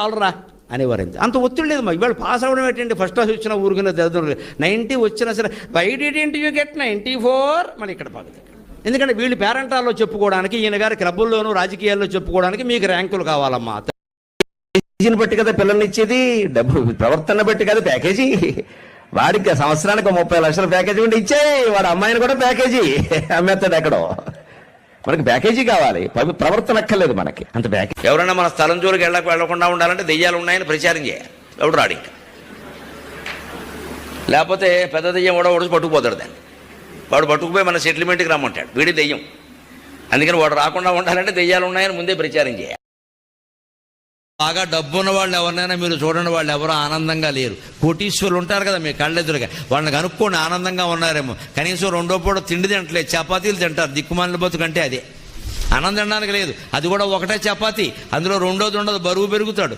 చాలరా అనేవారు. అంత ఒత్తిడి లేదు మాకు. ఇవాళ పాస్ అవ్వడం ఏంటంటే ఫస్ట్ క్లాస్ వచ్చిన ఊరుకునే దరిద్రం 90 వచ్చినా సరే వై డిడ్ంట్ యూ గెట్ 94 మన ఇక్కడ పగదు. ఎందుకంటే వీళ్ళు పేరెంటాల్లో చెప్పుకోవడానికి, ఈయన గారి క్లబ్బుల్లోనూ రాజకీయాల్లో చెప్పుకోవడానికి మీకు ర్యాంకులు కావాలమ్మా. ప్యాకేజీని బట్టి కదా పిల్లల్ని ఇచ్చేది, డబ్బు ప్రవర్తన బట్టి కదా ప్యాకేజీ. వాడికి సంవత్సరానికి 30 లక్షల ప్యాకేజీ ఉండి ఇచ్చేయి, వాడు అమ్మాయిని కూడా ప్యాకేజీ అమ్మేస్తాడు ఎక్కడో. మనకి ప్యాకేజీ కావాలి, ప్రవర్తన అక్కర్లేదు మనకి అంత ప్యాకేజీ. ఎవరైనా మన స్థలం జోలికి వెళ్లకుండా ఉండాలంటే దెయ్యాలు ఉన్నాయని ప్రచారం చేయాలి. ఎవడు రాడు ఇంకా. లేకపోతే పెద్ద దెయ్యం కూడా ఒడిసి పట్టుకుపోతాడు దాన్ని. వాడు పట్టుకుపోయి మన సెటిల్మెంట్కి రమ్మంటాడు, వీడి దెయ్యం. అందుకని వాడు రాకుండా ఉండాలంటే దెయ్యాలు ఉన్నాయని ముందే ప్రచారం చేయాలి. బాగా డబ్బున్న వాళ్ళు ఎవరినైనా మీరు చూడండి, వాళ్ళు ఎవరో ఆనందంగా లేరు. కోటీశ్వరులు ఉంటారు కదా మీ కళ్ళెదురుగా, వాళ్ళని కనుక్కోండి ఆనందంగా ఉన్నారేమో. కనీసం 2 పూట తిండి తింటలేదు, చపాతీలు తింటారు. దిక్కుమాలిన బతుకంటే అదే. ఆనందం తినడానికి లేదు, అది కూడా ఒకటే చపాతీ, అందులో 2ోది ఉండదు, బరువు పెరుగుతాడు.